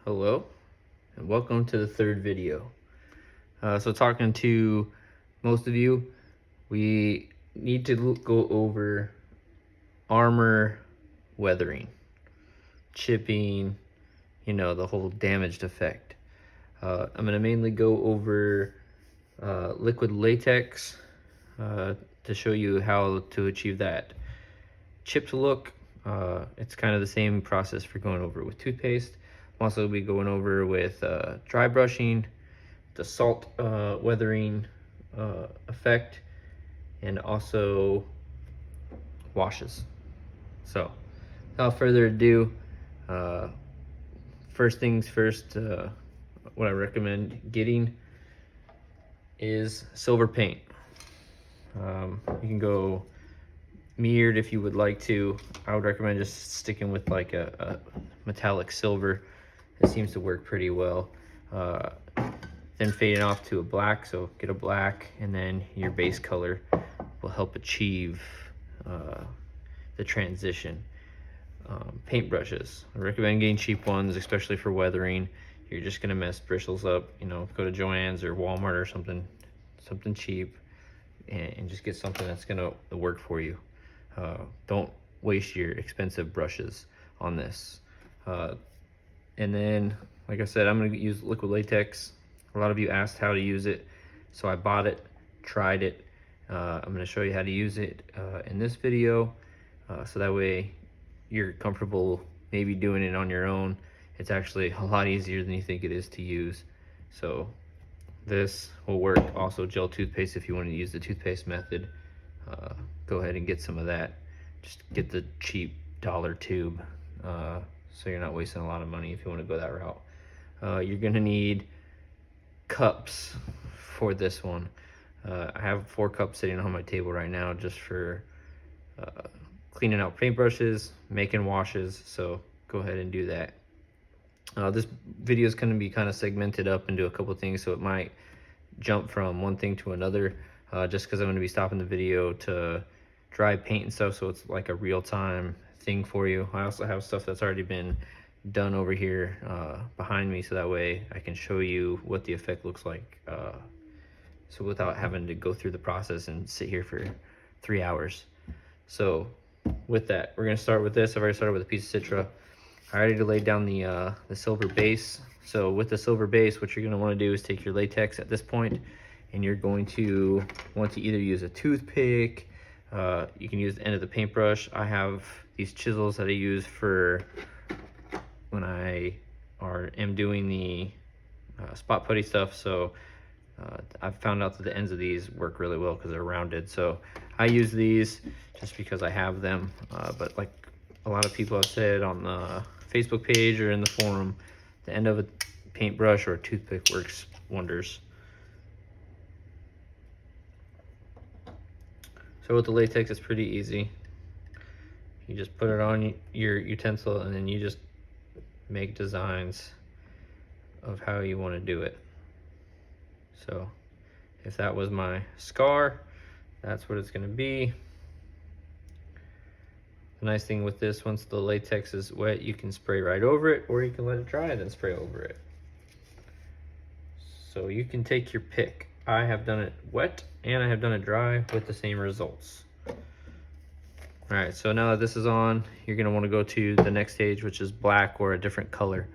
Hello, and welcome to the third video. So talking to most of you, we need to go over armor weathering, chipping, the whole damaged effect. I'm gonna mainly go over liquid latex to show you how to achieve that chipped look. It's kind of the same process for going over with toothpaste. I'm also be going over with dry brushing, the salt weathering effect, and also washes. So without further ado, uh, first things first, what I recommend getting is silver paint. You can go mirrored if you would like to. I would recommend just sticking with like a metallic silver. It seems to work pretty well. Then fading off to a black, so get a black, and then your base color will help achieve the transition. Paint brushes, I recommend getting cheap ones, especially for weathering. You're just gonna mess bristles up, go to Joann's or Walmart or something cheap, and just get something that's gonna work for you. Don't waste your expensive brushes on this. And then, like I said, I'm gonna use liquid latex. A lot of you asked how to use it, so I bought it, tried it. I'm gonna show you how to use it in this video, so that way you're comfortable maybe doing it on your own. It's actually a lot easier than you think it is to use. So this will work. Also, gel toothpaste, if you want to use the toothpaste method, go ahead and get some of that. Just get the cheap dollar tube, so you're not wasting a lot of money if you want to go that route. You're gonna need cups for this one. I have 4 cups sitting on my table right now just for cleaning out paintbrushes, making washes, so go ahead and do that. This video is going to be kind of segmented up into a couple things, so it might jump from one thing to another, just because I'm going to be stopping the video to dry paint and stuff, so it's like a real-time thing for you. I also have stuff that's already been done over here behind me, so that way I can show you what the effect looks like, so without having to go through the process and sit here for 3 hours. So with that, we're going to start with this. I've already started with a piece of Citra. I already laid down the silver base. So with the silver base, what you're going to want to do is take your latex at this point, and you're going to want to either use a toothpick, you can use the end of the paintbrush. I have these chisels that I use for when I am doing the spot putty stuff. So I've found out that the ends of these work really well because they're rounded. So I use these just because I have them. But like a lot of people have said on the Facebook page or in the forum, the end of a paintbrush or a toothpick works wonders. So with the latex, it's pretty easy. You just put it on your utensil, and then you just make designs of how you want to do it. So if that was my scar, that's what it's going to be. The nice thing with this, once the latex is wet, you can spray right over it, or you can let it dry and then spray over it. So you can take your pick. I have done it wet and I have done it dry with the same results. All right, so now that this is on, you're going to want to go to the next stage, which is black or a different color.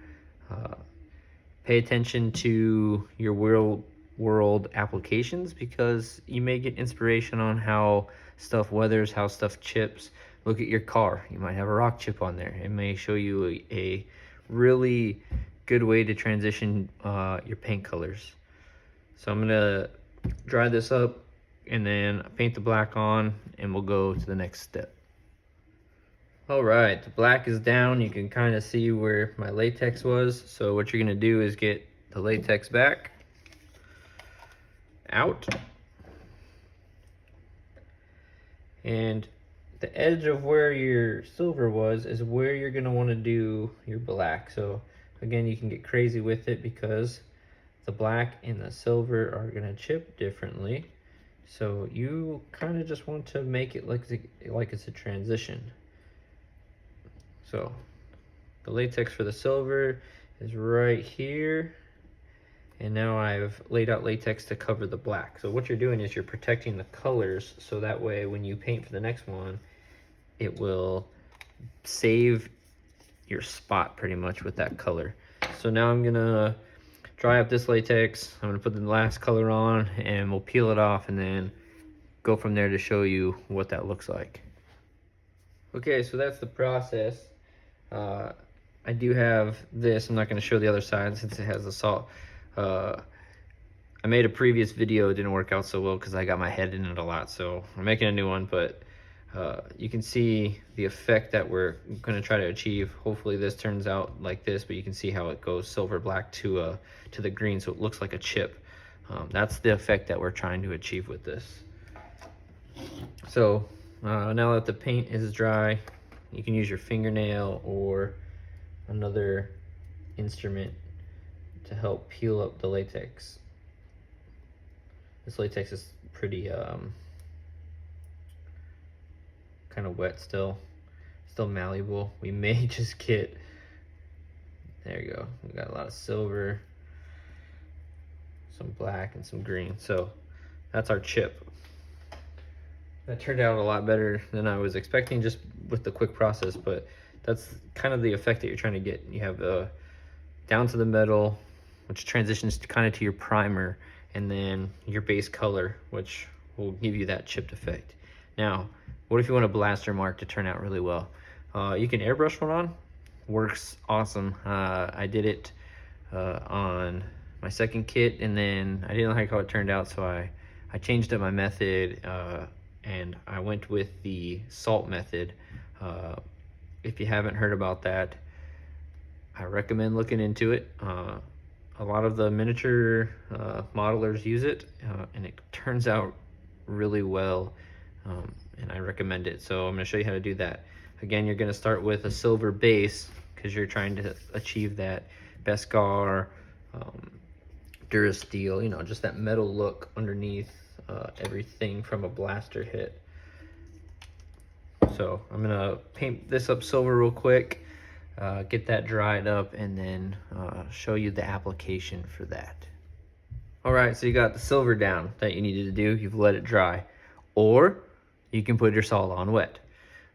Pay attention to your world applications, because you may get inspiration on how stuff weathers, how stuff chips. Look at your car, you might have a rock chip on there. It may show you a really good way to transition your paint colors. So I'm gonna dry this up and then paint the black on, and we'll go to the next step. All right, the black is down. You can kind of see where my latex was. So what you're gonna do is get the latex back out, and the edge of where your silver was is where you're going to want to do your black. So again, you can get crazy with it because the black and the silver are going to chip differently. So you kind of just want to make it like it's a transition. So the latex for the silver is right here. And now I've laid out latex to cover the black. So what you're doing is you're protecting the colors, so that way when you paint for the next one, it will save your spot pretty much with that color. So now I'm gonna dry up this latex. I'm gonna put the last color on and we'll peel it off and then go from there to show you what that looks like. Okay, so that's the process. I do have this. I'm not gonna show the other side since it has the salt. I made a previous video, it didn't work out so well because I got my head in it a lot, so I'm making a new one, but you can see the effect that we're going to try to achieve. Hopefully this turns out like this, but you can see how it goes silver black to the green, so it looks like a chip. That's the effect that we're trying to achieve with this. So now that the paint is dry, you can use your fingernail or another instrument to help peel up the latex. This latex is pretty kind of wet still malleable. We may just get, there you go, we got a lot of silver, some black and some green. So that's our chip. That turned out a lot better than I was expecting just with the quick process, but that's kind of the effect that you're trying to get. You have down to the metal, which transitions kind of to your primer, and then your base color, which will give you that chipped effect. Now, what if you want a blaster mark to turn out really well? You can airbrush one on, works awesome. I did it on my second kit, and then I didn't like how it turned out, so I changed up my method, and I went with the salt method. If you haven't heard about that, I recommend looking into it. A lot of the miniature modelers use it, and it turns out really well, and I recommend it. So I'm going to show you how to do that. Again, you're going to start with a silver base because you're trying to achieve that Beskar, Durasteel, you know, just that metal look underneath everything from a blaster hit. So I'm going to paint this up silver real quick. Get that dried up, and then show you the application for that. All right, so you got the silver down that you needed to do. You've let it dry, or you can put your salt on wet.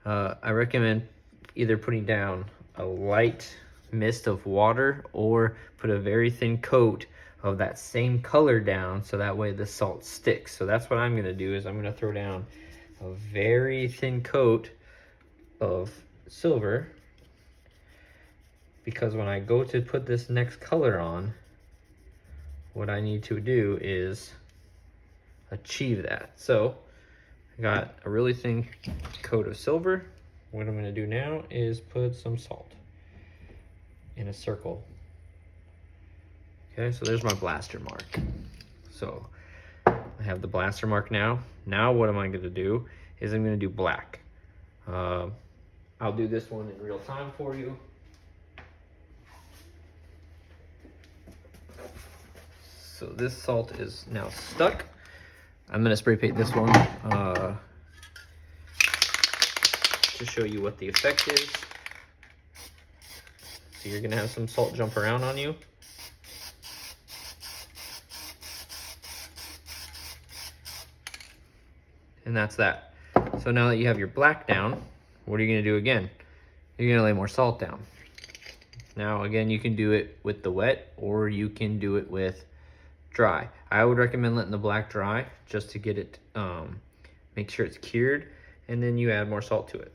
I recommend either putting down a light mist of water or put a very thin coat of that same color down, so that way the salt sticks. So that's what I'm gonna do, is I'm gonna throw down a very thin coat of silver, because when I go to put this next color on, what I need to do is achieve that. So I got a really thin coat of silver. What I'm gonna do now is put some salt in a circle. Okay, so there's my blaster mark. So I have the blaster mark now. Now what am I gonna do is I'm gonna do black. I'll do this one in real time for you. So this salt is now stuck. I'm gonna spray paint this one to show you what the effect is. So you're gonna have some salt jump around on you. And that's that. So now that you have your black down, what are you gonna do again? You're gonna lay more salt down. Now again, you can do it with the wet, or you can do it with dry. I would recommend letting the black dry just to get it, make sure it's cured, and then you add more salt to it.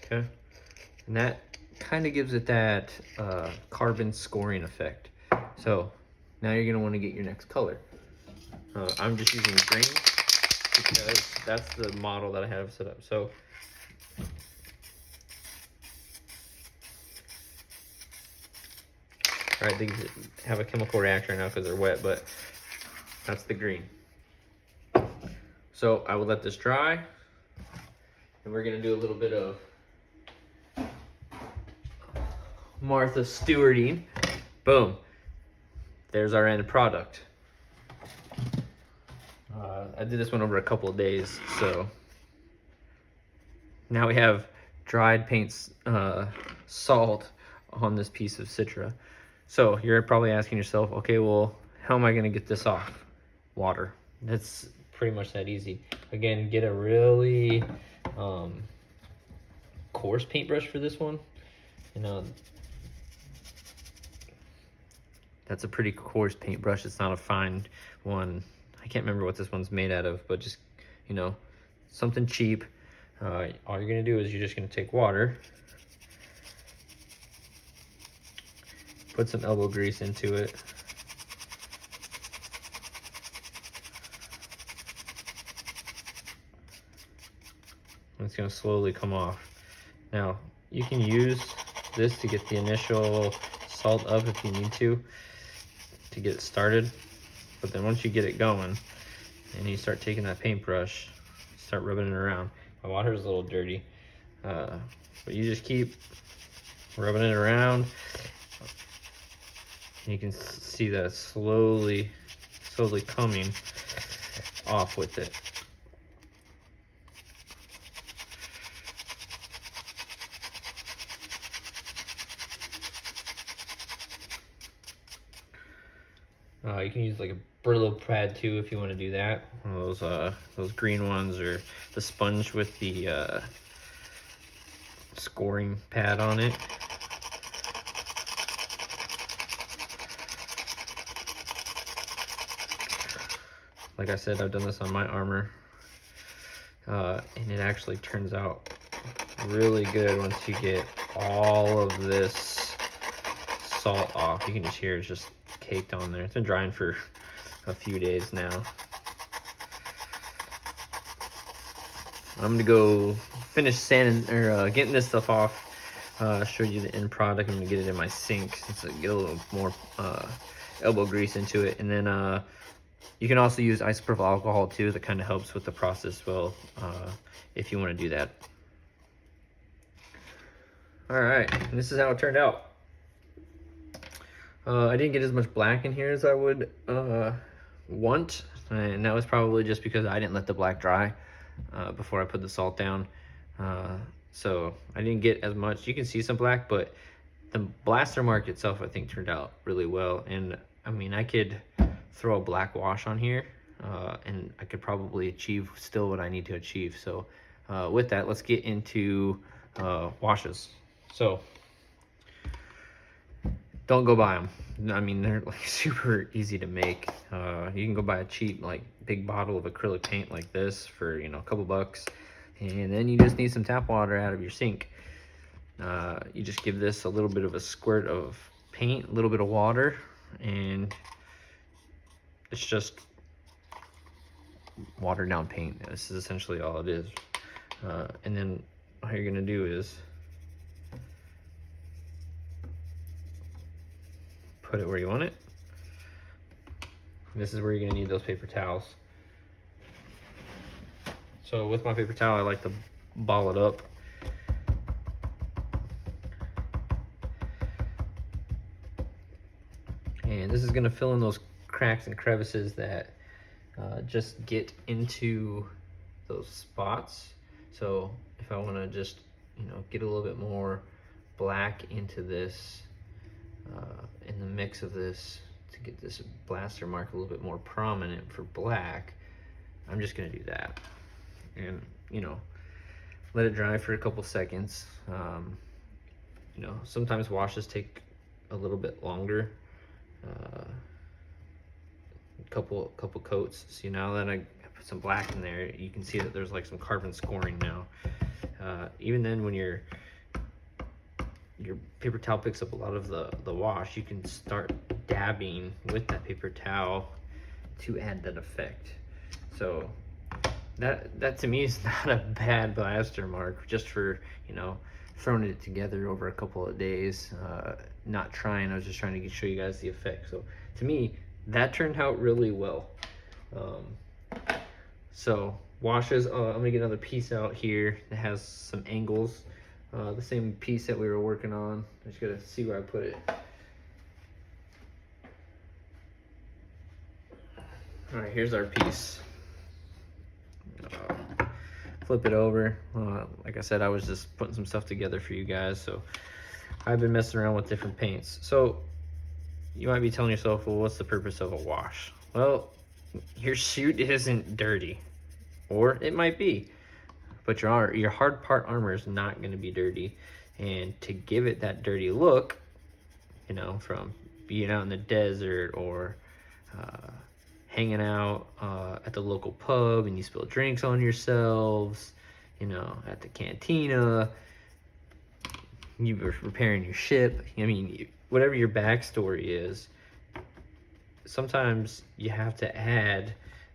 Okay, and that kind of gives it that carbon scoring effect. So now you're gonna want to get your next color. I'm just using green because that's the model that I have set up. So all right, they have a chemical reaction right now because they're wet, but that's the green. So I will let this dry, and we're gonna do a little bit of Martha Stewarting. Boom. There's our end product. I did this one over a couple of days, so now we have dried paint salt on this piece of Citra. So you're probably asking yourself, okay, well, how am I gonna get this off? Water. That's pretty much that easy. Again, get a really coarse paintbrush for this one. You know, that's a pretty coarse paintbrush. It's not a fine one. I can't remember what this one's made out of, but just, you know, something cheap. All you're gonna do is you're just gonna take water, put some elbow grease into it. And it's gonna slowly come off. Now, you can use this to get the initial salt up if you need to get it started. But then once you get it going, and you start taking that paintbrush, start rubbing it around. My water is a little dirty, but you just keep rubbing it around. And you can see that it's slowly coming off with it. You can use like a Brillo pad too if you want to do that. One of those green ones, or the sponge with the scoring pad on it. Like I said, I've done this on my armor, and it actually turns out really good once you get all of this salt off. You can just hear it's just caked on there. It's been drying for a few days now. I'm gonna go finish sanding or getting this stuff off. Show you the end product. I'm gonna get it in my sink since I get a little more elbow grease into it, and then you can also use isopropyl alcohol too. That kind of helps with the process well, if you want to do that. All right, and this is how it turned out. I didn't get as much black in here as I would want, and that was probably just because I didn't let the black dry before I put the salt down. So I didn't get as much. You can see some black, but the blaster mark itself I think turned out really well. And I mean, I could throw a black wash on here and I could probably achieve still what I need to achieve. So with that, let's get into washes. So don't go buy them. I mean, they're like super easy to make. You can go buy a cheap like big bottle of acrylic paint like this for, you know, a couple bucks, and then you just need some tap water out of your sink. You just give this a little bit of a squirt of paint, a little bit of water, and it's just watered down paint. This is essentially all it is. And then all you're gonna do is put it where you want it. This is where you're gonna need those paper towels. So with my paper towel, I like to ball it up. And this is gonna fill in those cracks and crevices that just get into those spots. So if I wanna just, you know, get a little bit more black into this, in the mix of this, to get this blaster mark a little bit more prominent for black, I'm just gonna do that. And, you know, let it dry for a couple seconds. You know, sometimes washes take a little bit longer. Couple coats. See, now that I put some black in there, you can see that there's like some carbon scoring now. Even then, when your paper towel picks up a lot of the wash, you can start dabbing with that paper towel to add that effect. So that to me is not a bad blaster mark, just for, you know, throwing it together over a couple of days. Not trying, I was just trying to show you guys the effect. So to me, that turned out really well. So washes, I'm gonna get another piece out here that has some angles. The same piece that we were working on. I just gotta see where I put it. All right, here's our piece. flip it over. Like I said, I was just putting some stuff together for you guys, so I've been messing around with different paints. So you might be telling yourself, well, what's the purpose of a wash? Well, your suit isn't dirty, or it might be, but your hard part armor is not going to be dirty. And to give it that dirty look, you know, from being out in the desert or hanging out at the local pub and you spill drinks on yourselves, you know, at the cantina, you were repairing your ship. I mean, whatever your backstory is, sometimes you have to add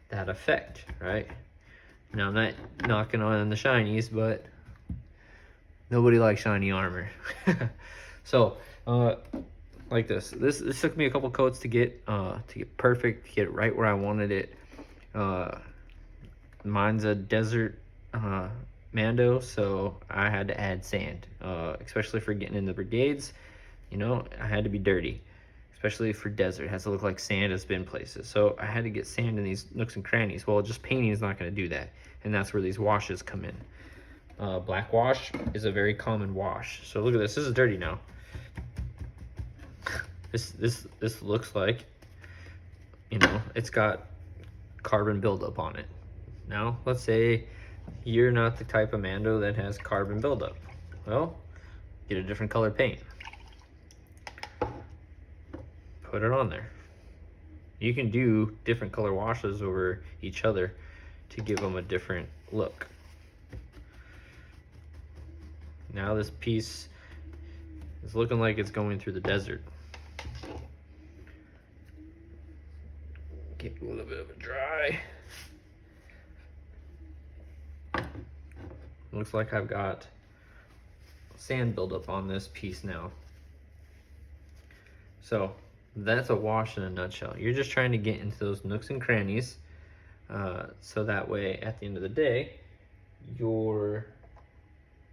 that effect, right? Now, I'm not knocking on the shinies, but nobody likes shiny armor. So, like this took me a couple coats to get perfect, to get it right where I wanted it. Mine's a desert Mando, so I had to add sand, especially for getting in the brigades. You know, I had to be dirty, especially for desert. It has to look like sand has been places. So I had to get sand in these nooks and crannies. Well, just painting is not going to do that, and that's where these washes come in. Black wash is a very common wash. So look at this. This is dirty now. This looks like, you know, it's got carbon buildup on it. Now, let's say you're not the type of Mando that has carbon buildup. Well, get a different color paint. Put it on there. You can do different color washes over each other to give them a different look. Now this piece is looking like it's going through the desert. Get a little bit of a dry. Looks like I've got sand buildup on this piece now. So that's a wash in a nutshell. You're just trying to get into those nooks and crannies, so that way at the end of the day, your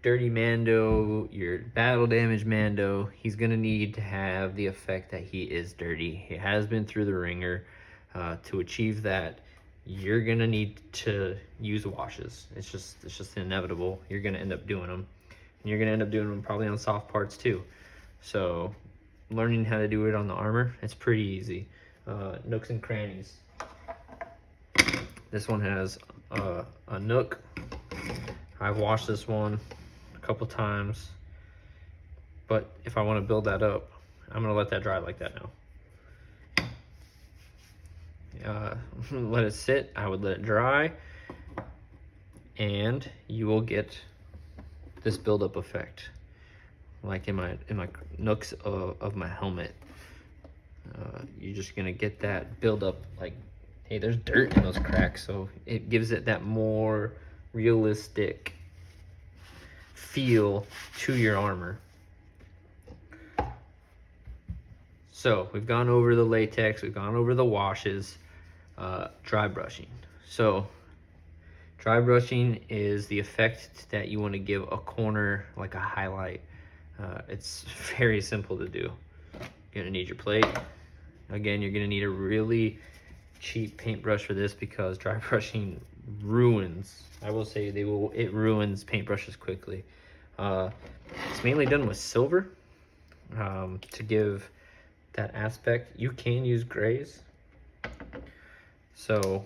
dirty Mando, your battle damage Mando, he's gonna need to have the effect that he is dirty. He has been through the ringer. To achieve that, you're gonna need to use washes. It's just inevitable. You're gonna end up doing them, and you're gonna end up doing them probably on soft parts too. So learning how to do it on the armor, it's pretty easy. Nooks and crannies. This one has a nook. I've washed this one a couple times, but if I want to build that up, I'm gonna let that dry like that now. Let it sit. I would let it dry, and you will get this buildup effect, like in my nooks of my helmet. You're just gonna get that buildup, like, hey, there's dirt in those cracks, so it gives it that more realistic feel to your armor. So we've gone over the latex, we've gone over the washes. Dry brushing. So dry brushing is the effect that you want to give a corner, like a highlight. It's very simple to do. You're gonna need your plate. Again, you're gonna need a really cheap paintbrush for this, because dry brushing ruins, I will say it ruins paintbrushes quickly. It's mainly done with silver, to give that aspect. You can use grays. So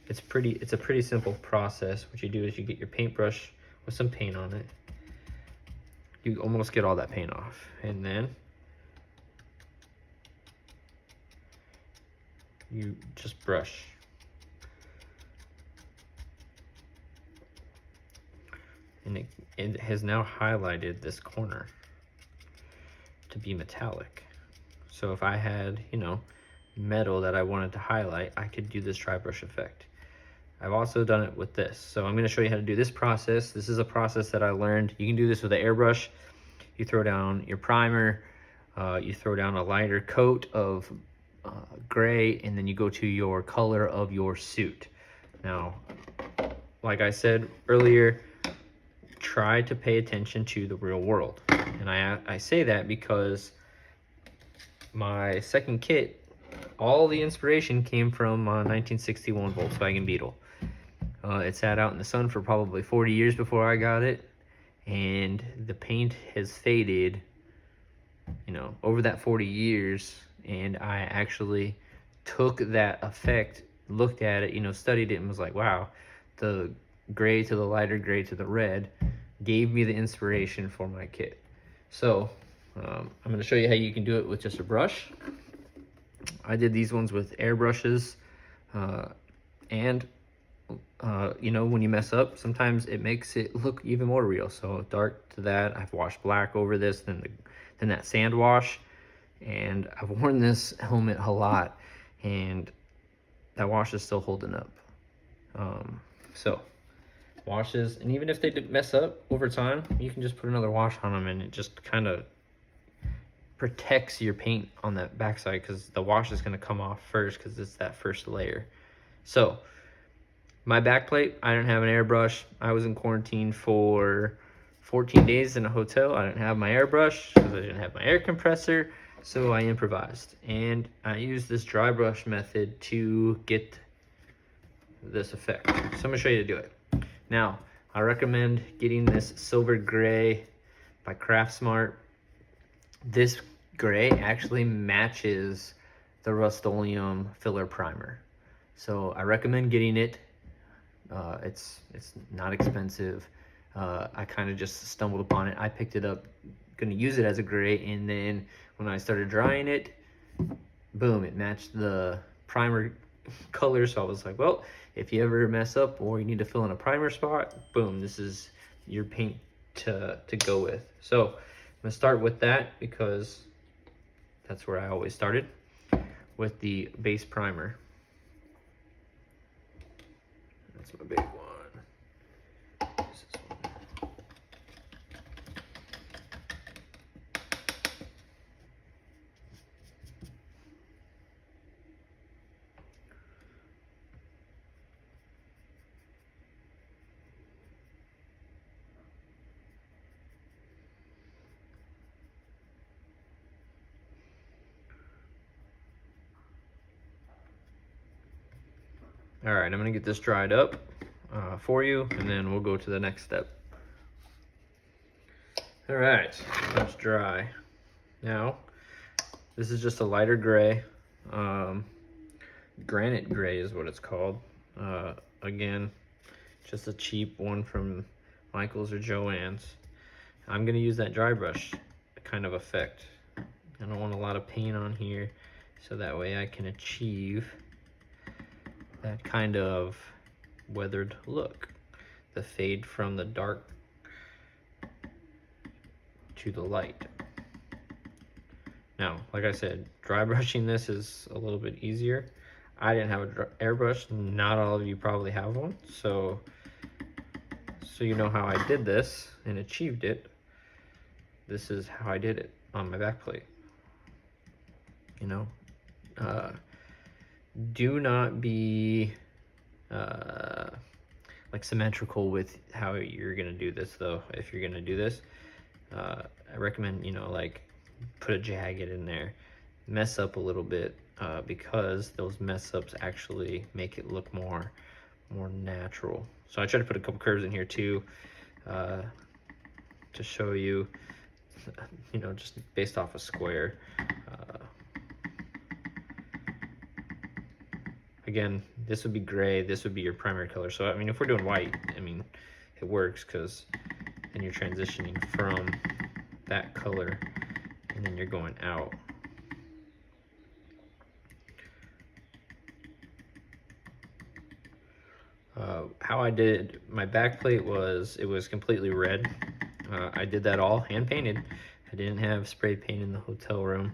it's a pretty simple process. What you do is you get your paintbrush with some paint on it. You almost get all that paint off, and then you just brush. And it has now highlighted this corner to be metallic. So if I had, you know, metal that I wanted to highlight, I could do this dry brush effect. I've also done it with this. So I'm going to show you how to do this process. This is a process that I learned. You can do this with an airbrush. You throw down your primer, you throw down a lighter coat of gray, and then you go to your color of your suit. Now, like I said earlier, try to pay attention to the real world. And I say that because my second kit, all the inspiration came from a 1961 Volkswagen Beetle. It sat out in the sun for probably 40 years before I got it, and the paint has faded, over that 40 years. And I actually took that effect, looked at it, studied it, and was like, wow, the gray to the lighter gray to the red gave me the inspiration for my kit. So I'm going to show you how you can do it with just a brush. I did these ones with airbrushes, and when you mess up, sometimes it makes it look even more real. So dark to that, I've washed black over this, then that sand wash, and I've worn this helmet a lot, and that wash is still holding up. So washes, and even if they did mess up over time, you can just put another wash on them, and it just kind of protects your paint on that backside, because the wash is going to come off first because it's that first layer. So my back plate, I didn't have an airbrush. I was in quarantine for 14 days in a hotel. I didn't have my airbrush because I didn't have my air compressor, so I improvised. And I used this dry brush method to get this effect. So I'm gonna show you to do it. Now, I recommend getting this Silver Gray by Craftsmart. This gray actually matches the Rust-Oleum filler primer. So I recommend getting it. It's not expensive. I kind of just stumbled upon it. I picked it up, gonna use it as a gray, and then when I started drying it, boom, it matched the primer color. So I was like, well, if you ever mess up or you need to fill in a primer spot, boom, this is your paint to go with. So I'm gonna start with that because that's where I always started, with the base primer. That's my big one. This is one. All right, I'm gonna get this dried up for you, and then we'll go to the next step. All right, that's dry. Now, this is just a lighter gray. Granite gray is what it's called. Again, just a cheap one from Michael's or Joann's. I'm gonna use that dry brush kind of effect. I don't want a lot of paint on here, so that way I can achieve that kind of weathered look. The fade from the dark to the light. Now, like I said, dry brushing this is a little bit easier. I didn't have an airbrush. Not all of you probably have one. So you know how I did this and achieved it. This is how I did it on my back plate. Do not be like symmetrical with how you're gonna do this though. If you're gonna do this, I recommend like put a jagged in there, mess up a little bit, because those mess ups actually make it look more natural. So I try to put a couple curves in here too, to show you, just based off a square. Again, this would be gray, this would be your primary color. So I mean, if we're doing white, I mean, it works because then you're transitioning from that color and then you're going out. How I did my back plate was, it was completely red. I did that all hand painted. I didn't have spray paint in the hotel room.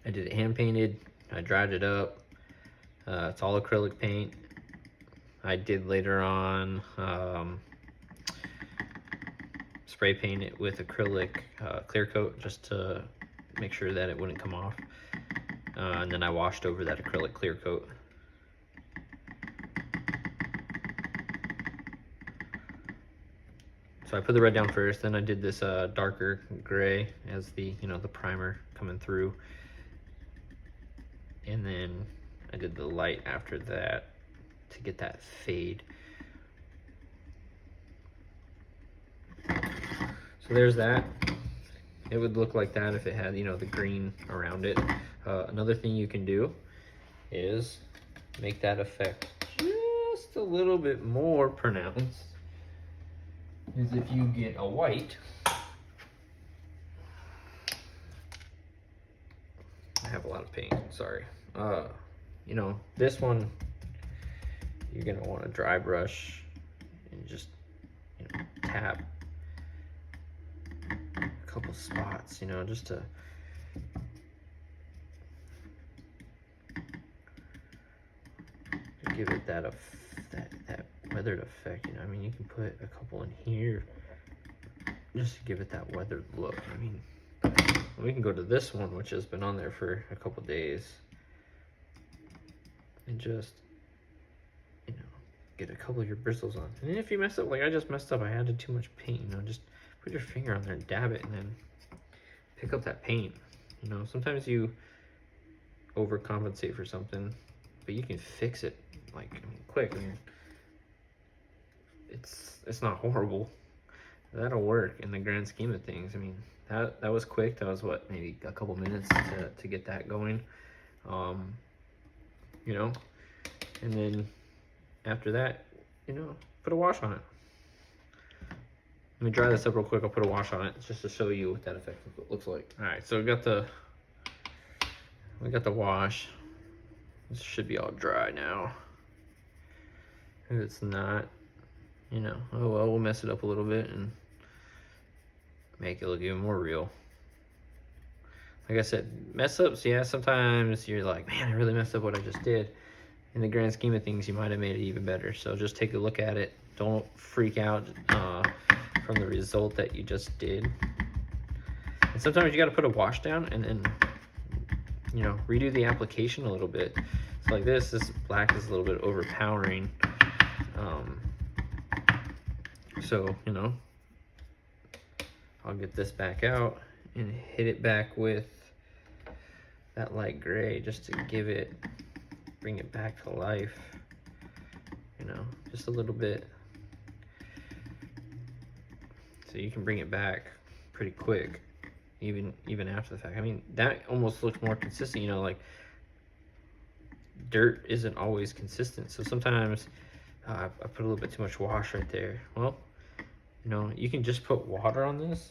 I did it hand painted. I dried it up. It's all acrylic paint. I did later on spray paint it with acrylic clear coat just to make sure that it wouldn't come off. And then I washed over that acrylic clear coat. So I put the red down first, then I did this darker gray as the the primer coming through, and then I did the light after that. to get that fade. So there's that. It would look like that if it had, you know, the green around it. Another thing you can do is make that effect just a little bit more pronounced is if you get a white. I have a lot of paint, sorry. You know, this one, you're gonna want to dry brush and just, you know, tap a couple spots, you know, just to give it that that weathered effect. You know, I mean, you can put a couple in here just to give it that weathered look. I mean, we can go to this one, which has been on there for a couple days, and just, you know, get a couple of your bristles on. And if you mess up, like I just messed up, I added too much paint, you know, just put your finger on there and dab it, and then pick up that paint. You know, sometimes you overcompensate for something, but you can fix it like, I mean, quick. I mean, it's not horrible. That'll work in the grand scheme of things. I mean, that was quick. That was what, maybe a couple minutes to get that going. You know, and then after that, you know, put a wash on it. Let me dry this up real quick. I'll put a wash on it just to show you what that effect looks like. All right, so we got the wash. This should be all dry now. If it's not, you know, oh well, we'll mess it up a little bit and make it look even more real. Like I said, mess ups, yeah, sometimes you're like, man, I really messed up what I just did. In the grand scheme of things, you might have made it even better. So just take a look at it. Don't freak out from the result that you just did. And sometimes you got to put a wash down and then, you know, redo the application a little bit. So like this black is a little bit overpowering. So, you know, I'll get this back out and hit it back with that light gray just to bring it back to life, you know, just a little bit. So you can bring it back pretty quick, even after the fact. I mean, that almost looks more consistent, you know, like dirt isn't always consistent. So sometimes I put a little bit too much wash right there. Well, you know, you can just put water on this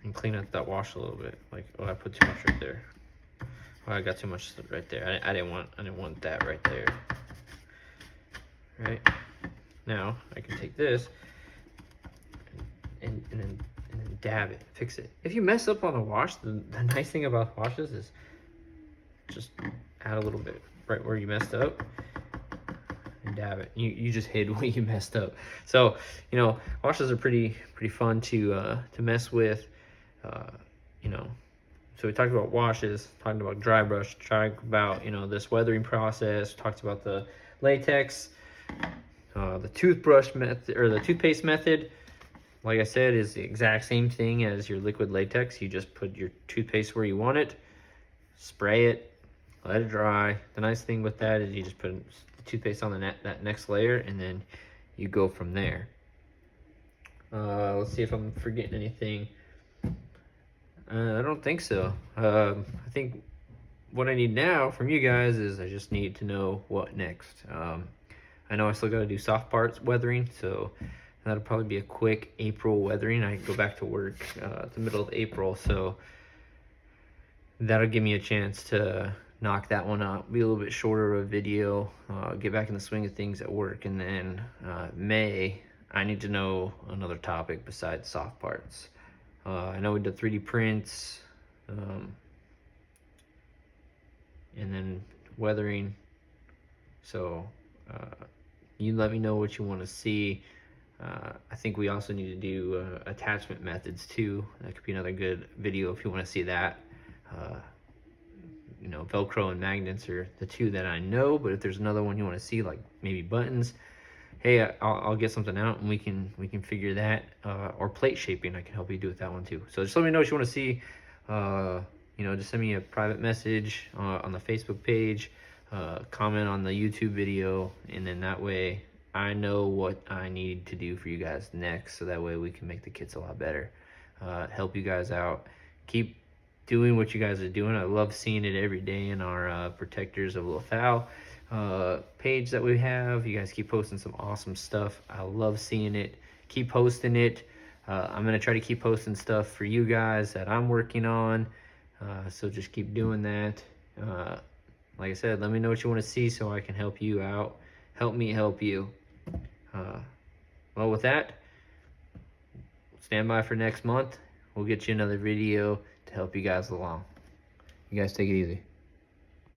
and clean up that wash a little bit. Like, oh, I put too much right there. Oh, I got too much right there. I didn't want that right there. Right? Now I can take this and then dab it, fix it. If you mess up on the wash, the nice thing about washes is just add a little bit right where you messed up and dab it. You just hid where you messed up. So, you know, washes are pretty fun to mess with. You know, so we talked about washes, talked about dry brush, talked about, you know, this weathering process, talked about the latex, the toothbrush method, or the toothpaste method. Like I said, is the exact same thing as your liquid latex. You just put your toothpaste where you want it, spray it, let it dry. The nice thing with that is you just put the toothpaste on that next layer, and then you go from there. Let's see if I'm forgetting anything. I don't think so. I think what I need now from you guys is I just need to know what next. I know I still got to do soft parts weathering, so that'll probably be a quick April weathering. I go back to work at the middle of April, so that'll give me a chance to knock that one out, be a little bit shorter of a video, get back in the swing of things at work, and then May, I need to know another topic besides soft parts. I know we did 3D prints, and then weathering, so you let me know what you want to see. I think we also need to do attachment methods too. That could be another good video if you want to see that. You know, Velcro and magnets are the two that I know, but if there's another one you want to see, like maybe buttons, hey, I'll get something out and we can figure that. Or plate shaping, I can help you do with that one too. So just let me know what you want to see. you know, just send me a private message on the Facebook page, comment on the YouTube video, and then that way I know what I need to do for you guys next, so that way we can make the kits a lot better, help you guys out, keep doing what you guys are doing. I love seeing it every day in our Protectors of Lethal page that we have. You guys keep posting some awesome stuff. I love seeing it. Keep posting it. I'm gonna try to keep posting stuff for you guys that I'm working on, so just keep doing that. Like I said, let me know what you want to see so I can help you out. Help me help you. Well, with that, stand by for next month. We'll get you another video to help you guys along. You guys take it easy.